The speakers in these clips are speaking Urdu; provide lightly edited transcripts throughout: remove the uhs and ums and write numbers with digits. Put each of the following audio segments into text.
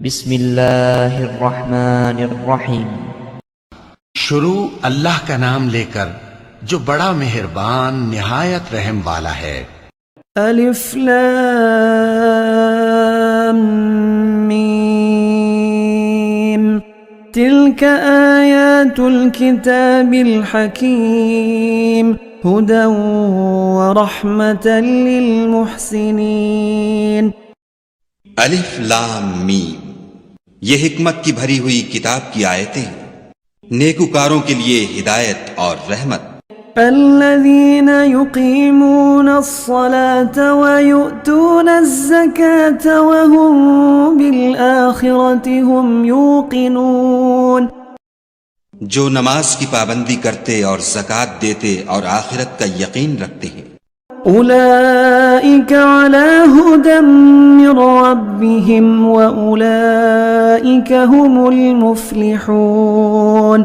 بسم اللہ الرحمن الرحیم۔ شروع اللہ کا نام لے کر جو بڑا مہربان نہایت رحم والا ہے۔ الف لام میم تلك آیات الكتاب الحکیم هدى ورحمة للمحسنین۔ الف لام میم، یہ حکمت کی بھری ہوئی کتاب کی آیتیں ہیں، نیکوکاروں کے لیے ہدایت اور رحمت۔ الذين يقيمون الصلاة ويؤتون الزكاة وهم بالآخرة هم يوقنون، جو نماز کی پابندی کرتے اور زکوٰۃ دیتے اور آخرت کا یقین رکھتے ہیں۔ أولئك على هدى من ربهم وأولئك هم المفلحون۔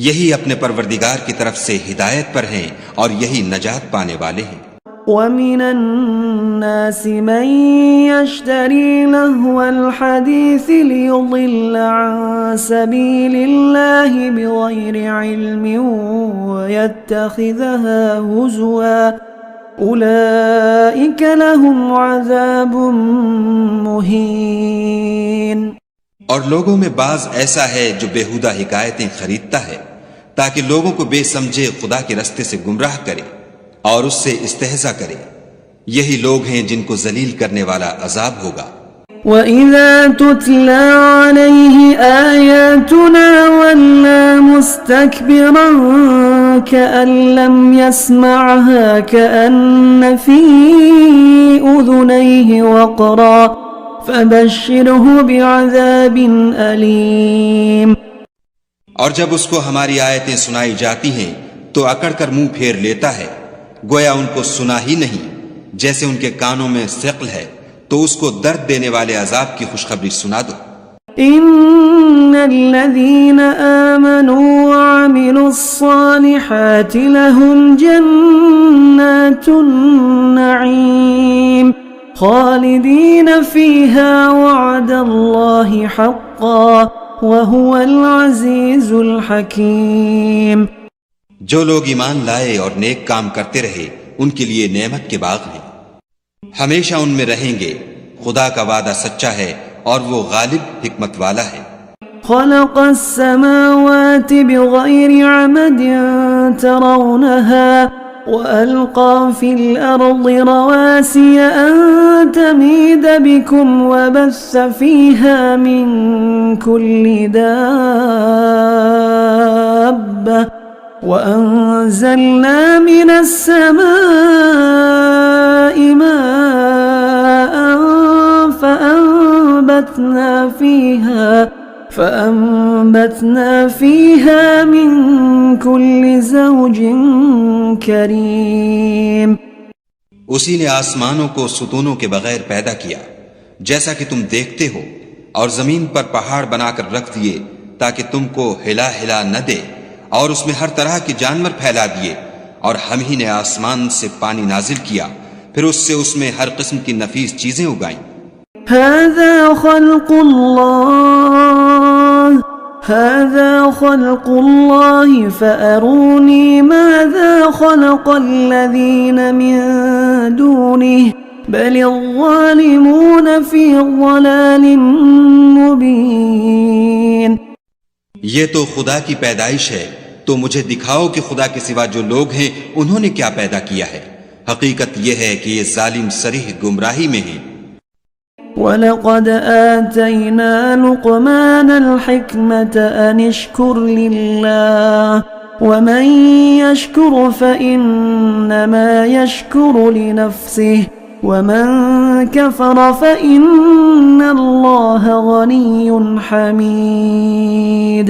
یہی اپنے پروردگار کی طرف سے ہدایت پر ہیں اور یہی نجات پانے والے ہیں۔ ومن الناس من يشتري لهو الحديث ليضل عن سبيل الله بغير علم ويتخذها هزوا أولئك لهم عذاب مهين۔ اور لوگوں میں بعض ایسا ہے جو بیہودہ حکایتیں خریدتا ہے تاکہ لوگوں کو بے سمجھے خدا کے رستے سے گمراہ کرے اور اس سے استہزا کرے، یہی لوگ ہیں جن کو ذلیل کرنے والا عذاب ہوگا۔ وَإِذَا تُتْلَى عَلَيْهِ آيَاتُنَا وَلَّى مُسْتَكْبِرًا كَأَن لَّمْ يَسْمَعْهَا كَأَنَّ فِي أُذُنَيْهِ وَقْرًا فَبَشِّرْهُ بِعَذَابٍ أَلِيمٍ۔ اور جب اس کو ہماری آیتیں سنائی جاتی ہیں تو اکڑ کر منہ پھیر لیتا ہے، گویا ان کو سنا ہی نہیں، جیسے ان کے کانوں میں ثقل ہے، تو اس کو درد دینے والے عذاب کی خوشخبری سنا دو۔ ان الذين آمنوا وعملوا الصالحات لهم جنات النعيم خالدين فيها وعد الله حقا وهو العزيز الحكيم۔ جو لوگ ایمان لائے اور نیک کام کرتے رہے ان کے لیے نعمت کے باغ ہیں، ہمیشہ ان میں رہیں گے، خدا کا وعدہ سچا ہے اور وہ غالب حکمت والا ہے۔ خلق السماوات بغير عمد ترونها وألقى في الأرض رواسي أن تميد بكم وبث فيها من كل دابة وأنزلنا من السماء ماء فأنبتنا فيها من كل زوج كريم۔ اسی نے آسمانوں کو ستونوں کے بغیر پیدا کیا جیسا کہ تم دیکھتے ہو، اور زمین پر پہاڑ بنا کر رکھ دیے تاکہ تم کو ہلا ہلا نہ دے، اور اس میں ہر طرح کے جانور پھیلا دیے، اور ہم ہی نے آسمان سے پانی نازل کیا، پھر اس سے اس میں ہر قسم کی نفیس چیزیں اگائیں۔ هذا خلق الله فأروني ماذا خلق الذين من دونه بل الظالمون في ضلال مبين۔ یہ تو خدا کی پیدائش ہے، تو مجھے دکھاؤ کہ خدا کے سوا جو لوگ ہیں انہوں نے کیا پیدا کیا ہے، حقیقت یہ ہے کہ یہ ظالم صریح گمراہی میں ہیں۔ وَلَقَدْ آتَيْنَا لُقْمَانَ الْحِكْمَةَ أَنِ اشْكُرْ لِلَّهِ وَمَنْ يَشْكُرْ فَإِنَّمَا يَشْكُرُ لِنَفْسِهِ وَمَنْ كَفَرَ فَإِنَّ اللَّهَ غَنِيٌّ حَمِيدٌ۔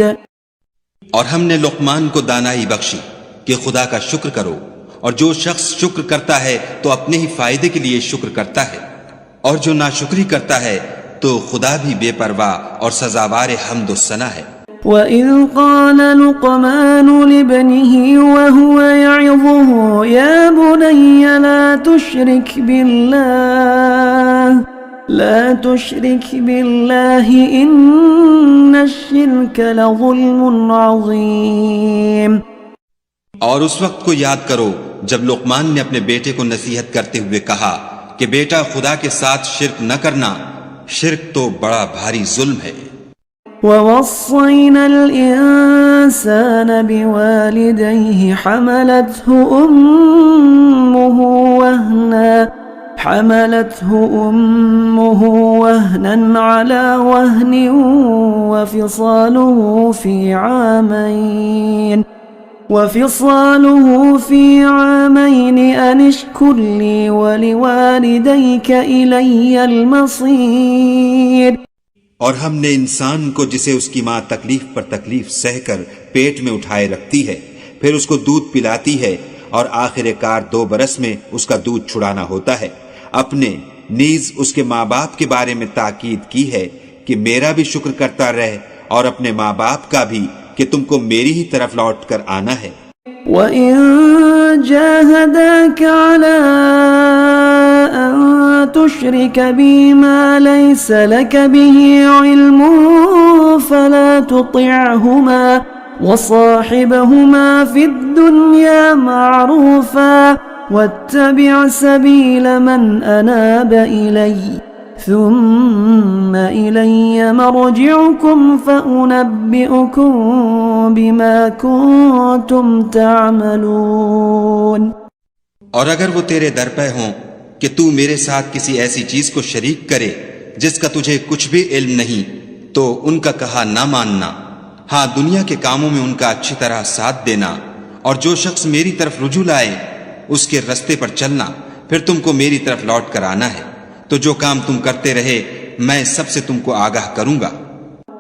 اور ہم نے لقمان کو دانائی بخشی کہ خدا کا شکر کرو، اور جو شخص شکر کرتا ہے تو اپنے ہی فائدے کے لیے شکر کرتا ہے، اور جو ناشکری کرتا ہے تو خدا بھی بے پرواہ اور سزاوار حمد و ثنا ہے۔ وَإِذْ قَالَ لُقْمَانُ لِابْنِهِ وَهُوَ يَعِظُهُ يَا بُنَيَّ لَا تُشْرِكْ بِاللَّهِ لا تشرك بالله إن الشرك لظلم عظيم. اور اس وقت کو یاد کرو جب لقمان نے اپنے بیٹے کو نصیحت کرتے ہوئے کہا کہ بیٹا خدا کے ساتھ شرک نہ کرنا، شرک تو بڑا بھاری ظلم ہے. ووصينا الإنسان بوالديه حملته أمه وهنا على وهن وفصاله في عامين أن اشكر لي ولوالديك إلي المصير. اور ہم نے انسان کو جسے اس کی ماں تکلیف پر تکلیف سہ کر پیٹ میں اٹھائے رکھتی ہے، پھر اس کو دودھ پلاتی ہے، اور آخر کار 2 برس میں اس کا دودھ چھڑانا ہوتا ہے، اپنے نیز اس کے ماں باپ کے بارے میں تاکید کی ہے کہ میرا بھی شکر کرتا رہ، اور اپنے ماں باپ کا بھی کہ تم کو میری ہی طرف لوٹ کر آنا ہے. وَإِن جَاهَدَاكَ عَلَىٰ أَن تُشْرِكَ بِي مَا لَيْسَ لَكَ بِهِ عِلْمٌ فَلَا تُطِعْهُمَا وَصَاحِبْهُمَا فِي الدُّنْيَا مَعْرُوفًا وَاتَّبِعْ سَبِيلَ مَنْ أَنَابَ إِلَيَّ ثم إلي مرجعكم فأنبئكم بما كنتم تعملون. اور اگر وہ تیرے در پہ ہوں کہ تو میرے ساتھ کسی ایسی چیز کو شریک کرے جس کا تجھے کچھ بھی علم نہیں، تو ان کا کہا نہ ماننا، ہاں دنیا کے کاموں میں ان کا اچھی طرح ساتھ دینا، اور جو شخص میری طرف رجوع لائے اس کے رستے پر چلنا، پھر تم کو میری طرف لوٹ کر آنا ہے، تو جو کام تم کرتے رہے میں سب سے تم کو آگاہ کروں گا.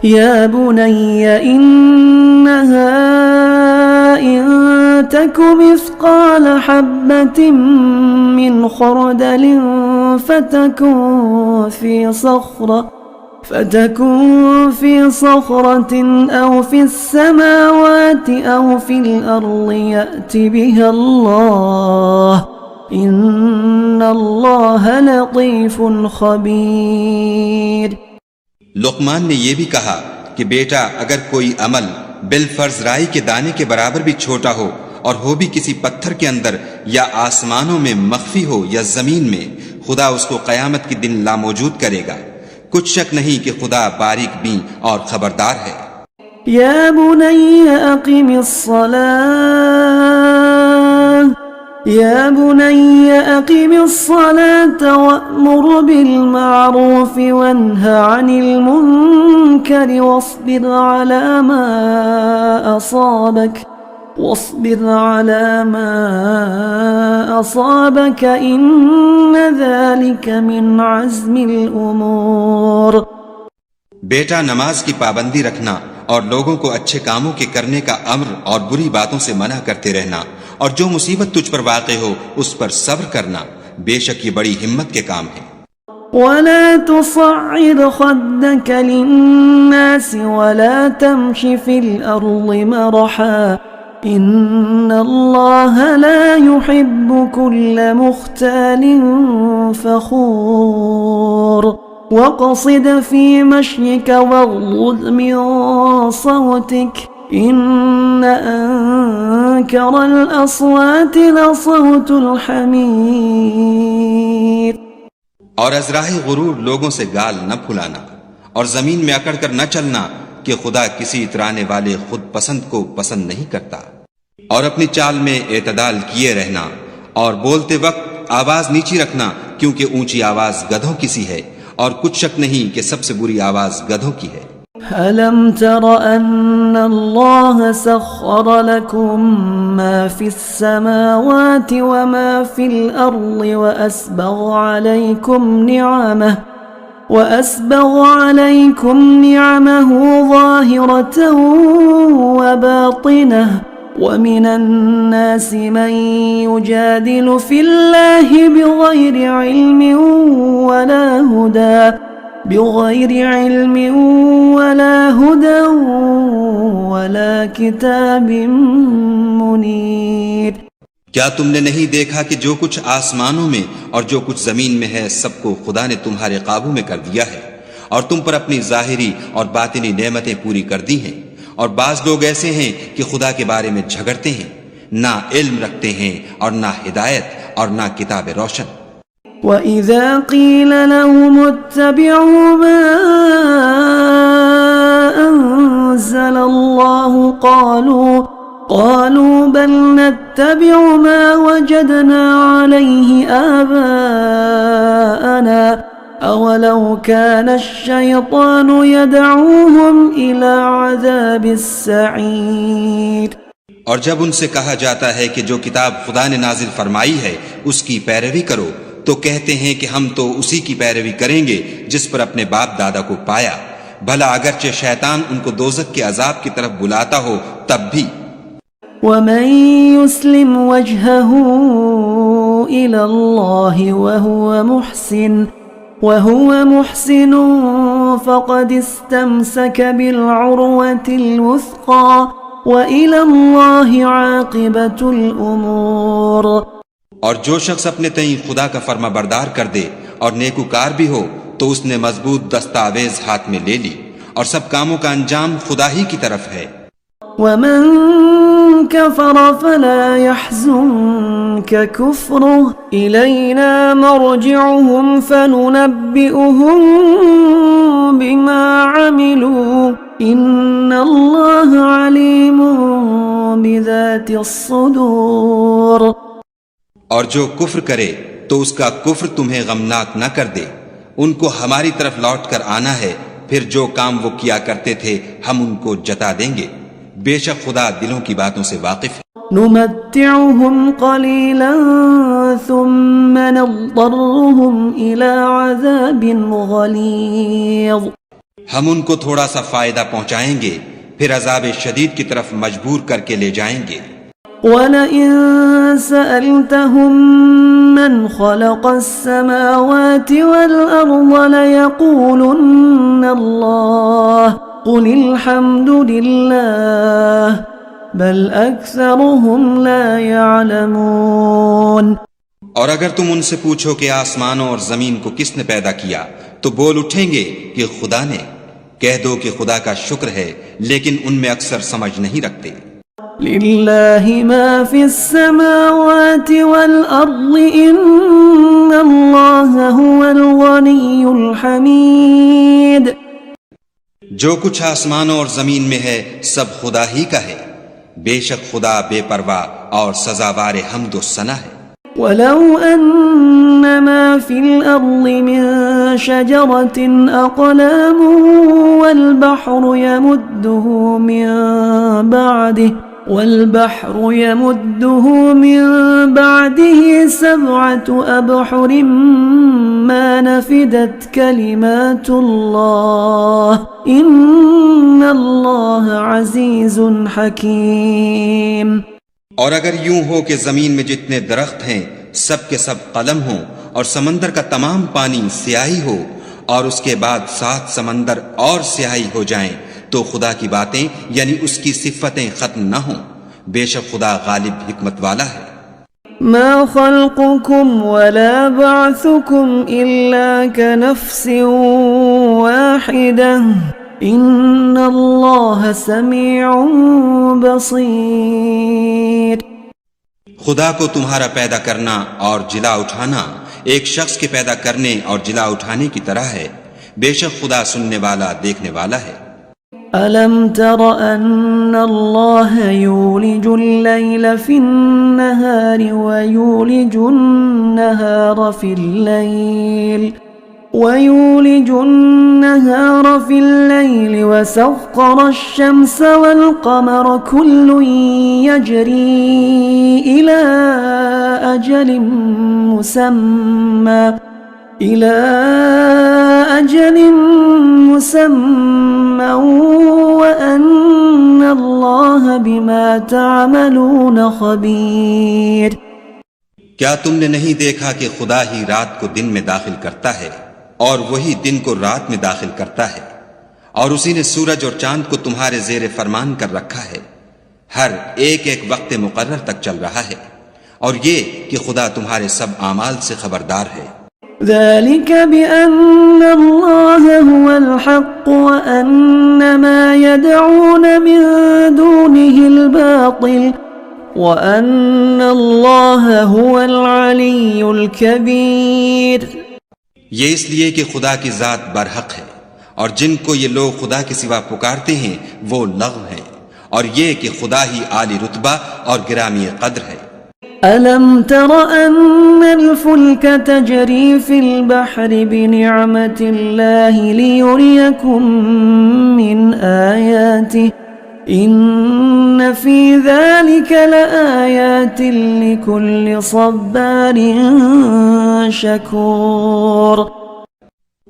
یا بنی انہا ان تک مثقال حبت من خردل فتكن في صخرة أو في السماوات أو في الأرض يأت بها الله ان اللہ لطیف خبیر. لقمان نے یہ بھی کہا کہ بیٹا اگر کوئی عمل بالفرض رائی کے دانے کے برابر بھی چھوٹا ہو اور ہو بھی کسی پتھر کے اندر یا آسمانوں میں مخفی ہو یا زمین میں، خدا اس کو قیامت کے دن لاموجود کرے گا. کچھ شک نہیں کہ خدا باریک بین اور خبردار ہے. یا بنی اقم الصلاة وأمر بالمعروف وانه عن المنكر واصبر على ما أصابك إن ذلك من عزم الأمور. بیٹا نماز کی پابندی رکھنا اور لوگوں کو اچھے کاموں کے کرنے کا امر اور بری باتوں سے منع کرتے رہنا، اور جو مصیبت تجھ پر واقع ہو اس پر صبر کرنا، بے شک یہ بڑی ہمت کے کام ہے. ولا تصعر خدك للناس ولا تمش في الأرض مرحا إن الله لا يحب كل مختال فخور. واقصد في مشيك واغضض من صوتك إن أنكر الأصوات لصوت الحمير. اور ازراہ غرور لوگوں سے گال نہ پھلانا، اور زمین میں اکڑ کر نہ چلنا کہ خدا کسی اترانے والے خود پسند کو پسند نہیں کرتا. اور اپنی چال میں اعتدال کیے رہنا، اور بولتے وقت آواز نیچی رکھنا کیونکہ اونچی آواز گدھوں کی سی ہے، اور کچھ شک نہیں کہ سب سے بری آواز گدھوں کی ہے. أَلَمْ تَرَ أَنَّ اللَّهَ سَخَّرَ لَكُم مَّا فِي السَّمَاوَاتِ وَمَا فِي الْأَرْضِ وَأَسْبَغَ عَلَيْكُمْ نِعَمَهُ ظَاهِرَةً وَبَاطِنَةً وَمِنَ النَّاسِ مَن يُجَادِلُ فِي اللَّهِ بِغَيْرِ عِلْمٍ ولا هدى ولا كتاب منير. کیا تم نے نہیں دیکھا کہ جو کچھ آسمانوں میں اور جو کچھ زمین میں ہے سب کو خدا نے تمہارے قابو میں کر دیا ہے، اور تم پر اپنی ظاہری اور باطنی نعمتیں پوری کر دی ہیں، اور بعض لوگ ایسے ہیں کہ خدا کے بارے میں جھگڑتے ہیں، نہ علم رکھتے ہیں اور نہ ہدایت اور نہ کتاب روشن۔ وَإِذَا قِيلَ لَهُمُ اتَّبِعُوا مَا أَنزَلَ اللَّهُ قالوا بل نتبع ما وجدنا عليه آباءنا أولو كان الشيطان يدعوهم إلى عذاب السعير۔ اور جب ان سے کہا جاتا ہے کہ جو کتاب خدا نے نازل فرمائی ہے اس کی پیروی کرو تو کہتے ہیں کہ ہم تو اسی کی پیروی کریں گے جس پر اپنے باپ دادا کو پایا، بھلا اگرچہ شیطان ان کو دوزخ کے عذاب کی طرف بلاتا ہو تب بھی۔ ومن يسلم وجهه إلى الله وهو محسن فقد استمسك بالعروة الوثقى وإلى الله عاقبة الأمور۔ اور جو شخص اپنے تئیں خدا کا فرما بردار کر دے اور نیکوکار بھی ہو تو اس نے مضبوط دستاویز ہاتھ میں لے لی، اور سب کاموں کا انجام خدا ہی کی طرف ہے۔ ومن كفر فلا يحزنك كفره إلينا مرجعهم فننبئهم بما عملوا إن الله عليم بذات الصدور۔ اور جو کفر کرے تو اس کا کفر تمہیں غمناک نہ کر دے، ان کو ہماری طرف لوٹ کر آنا ہے، پھر جو کام وہ کیا کرتے تھے ہم ان کو جتا دیں گے، بے شک خدا دلوں کی باتوں سے واقف ہے۔ نمتعهم قليلا ثم نضطرهم إلى عذاب غليظ۔ ہم ان کو تھوڑا سا فائدہ پہنچائیں گے، پھر عذاب شدید کی طرف مجبور کر کے لے جائیں گے۔ وَلَئِن سَأَلْتَهُم مَّنْ خَلَقَ السَّمَاوَاتِ وَالْأَرْضَ لَيَقُولُنَّ اللَّهُ قُلِ الْحَمْدُ لِلَّهِ بَلْ أَكْثَرُهُمْ لَا يَعْلَمُونَ۔ اور اگر تم ان سے پوچھو کہ آسمانوں اور زمین کو کس نے پیدا کیا تو بول اٹھیں گے کہ خدا نے۔ کہہ دو کہ خدا کا شکر ہے، لیکن ان میں اکثر سمجھ نہیں رکھتے۔ لِلَّهِ مَا فِي السَّمَاوَاتِ وَالْأَرْضِ إِنَّ اللَّهَ هُوَ الْغَنِيُّ الْحَمِيدُ۔ جو کچھ آسمانوں اور زمین میں ہے سب خدا ہی کا ہے، بے شک خدا بے پرواہ اور سزاوار حمد و ثنا ہے۔ وَلَوْ أَنَّ مَا فِي الْأَرْضِ مِن شَجَرَةٍ أَقْلَامٌ وَالْبَحْرُ يَمُدُّهُ مِن بَعْدِهِ 7 أَبْحُرٍ مَا نَفِدَتْ كَلِمَاتُ اللَّهِ إِنَّ اللَّهَ عَزِيزٌ حَكِيمٌ۔ اور اگر یوں ہو کہ زمین میں جتنے درخت ہیں سب کے سب قلم ہوں، اور سمندر کا تمام پانی سیاہی ہو، اور اس کے بعد 7 سمندر اور سیاہی ہو جائیں، تو خدا کی باتیں یعنی اس کی صفتیں ختم نہ ہوں، بے شک خدا غالب حکمت والا ہے۔ ما خلقكم ولا بعثكم إلا كنفس واحدة إن الله سميع بصير۔ خدا کو تمہارا پیدا کرنا اور جلا اٹھانا ایک شخص کے پیدا کرنے اور جلا اٹھانے کی طرح ہے، بے شک خدا سننے والا دیکھنے والا ہے۔ أَلَمْ تَرَ أَنَّ اللَّهَ يُولِجُ اللَّيْلَ فِي النَّهَارِ وَيُولِجُ النَّهَارَ فِي اللَّيْلِ وَسَخَّرَ الشَّمْسَ وَالْقَمَرَ كُلٌّ يَجْرِي إِلَى أَجَلٍ مُّسَمًّى وَأَنَّ اللَّهَ بِمَا تَعْمَلُونَ خَبِيرٌ۔ کیا تم نے نہیں دیکھا کہ خدا ہی رات کو دن میں داخل کرتا ہے اور وہی دن کو رات میں داخل کرتا ہے، اور اسی نے سورج اور چاند کو تمہارے زیر فرمان کر رکھا ہے، ہر ایک وقت مقرر تک چل رہا ہے، اور یہ کہ خدا تمہارے سب اعمال سے خبردار ہے۔ ذلك بأن الله هو الحق وأن ما يدعون من دونه الباطل وأن الله هو العلي الكبير۔ یہ اس لیے کہ خدا کی ذات برحق ہے، اور جن کو یہ لوگ خدا کے سوا پکارتے ہیں وہ لغو ہیں، اور یہ کہ خدا ہی عالی رتبہ اور گرامی قدر ہے۔ ألم تر أن الفلك تجري في البحر بنعمة الله ليريكم من آياته إن في ذلك لآيات لكل صبار شكور۔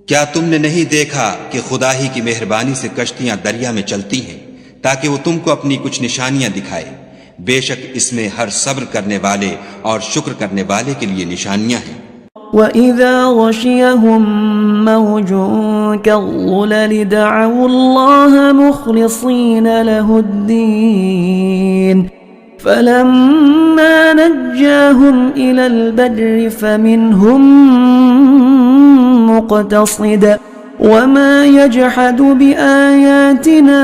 کیا تم نے نہیں دیکھا کہ خدا ہی کی مہربانی سے کشتیاں دریا میں چلتی ہیں تاکہ وہ تم کو اپنی کچھ نشانیاں دکھائے؟ بے شک اس میں ہر صبر کرنے والے اور شکر کرنے والے کے لیے نشانیاں ہیں۔ وَإِذَا غَشِيَهُم مَّوْجٌ كَالظُّلَلِ دَعَوُا اللَّهَ مُخْلِصِينَ لَهُ الدِّينَ فَلَمَّا نَجَّاهُمْ إِلَى الْبَرِّ فَمِنْهُم مُّقْتَصِدٌ وَمَا يَجْحَدُ بِآيَاتِنَا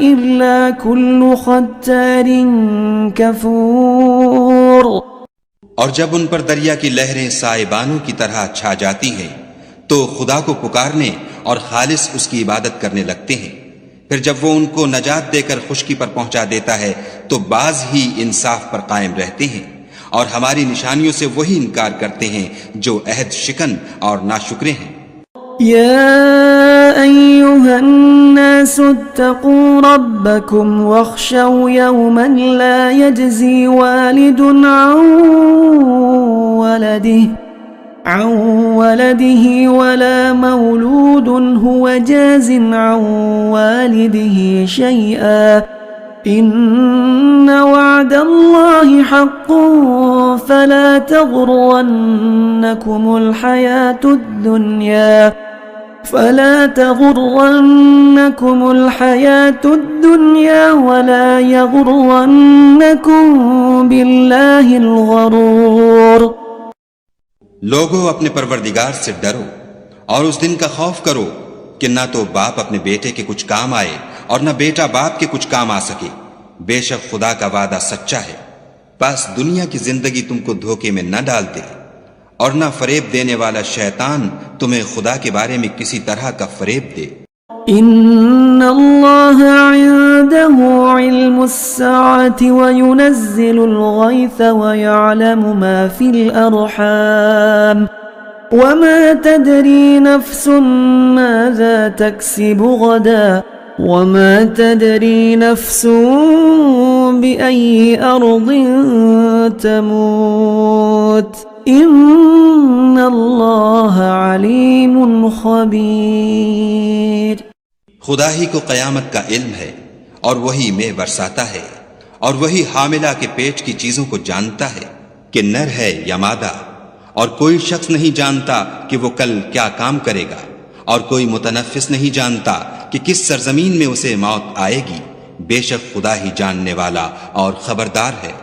إِلَّا كُلُّ خَتَّارٍ كَفُورٍ۔ اور جب ان پر دریا کی لہریں سائبانوں کی طرح چھا جاتی ہیں تو خدا کو پکارنے اور خالص اس کی عبادت کرنے لگتے ہیں، پھر جب وہ ان کو نجات دے کر خشکی پر پہنچا دیتا ہے تو بعض ہی انصاف پر قائم رہتے ہیں، اور ہماری نشانیوں سے وہی انکار کرتے ہیں جو عہد شکن اور ناشکرے ہیں۔ يا أيها الناس اتقوا ربكم واخشوا يوما لا يجزي والد عن ولده ولا مولود هو جاز عن والده شيئا إن وعد الله حق فلا تغرنكم الحياة الدنيا ولا يغرنكم بالله الغرور۔ لوگو اپنے پروردگار سے ڈرو اور اس دن کا خوف کرو کہ نہ تو باپ اپنے بیٹے کے کچھ کام آئے اور نہ بیٹا باپ کے کچھ کام آ سکے، بے شک خدا کا وعدہ سچا ہے، بس دنیا کی زندگی تم کو دھوکے میں نہ ڈال دے، اور نہ فریب دینے والا شیطان تمہیں خدا کے بارے میں کسی طرح کا فریب دے۔ ان اللہ عنده علم الساعة وينزل الغيث ويعلم ما في الأرحام وما تدري نفس ماذا تكسب غدا وما تدري نفس بأي أرض تموت ان اللہ علیم خبیر۔ خدا ہی کو قیامت کا علم ہے، اور وہی مے برساتا ہے، اور وہی حاملہ کے پیٹ کی چیزوں کو جانتا ہے کہ نر ہے یا مادہ، اور کوئی شخص نہیں جانتا کہ وہ کل کیا کام کرے گا، اور کوئی متنفس نہیں جانتا کہ کس سرزمین میں اسے موت آئے گی، بے شک خدا ہی جاننے والا اور خبردار ہے۔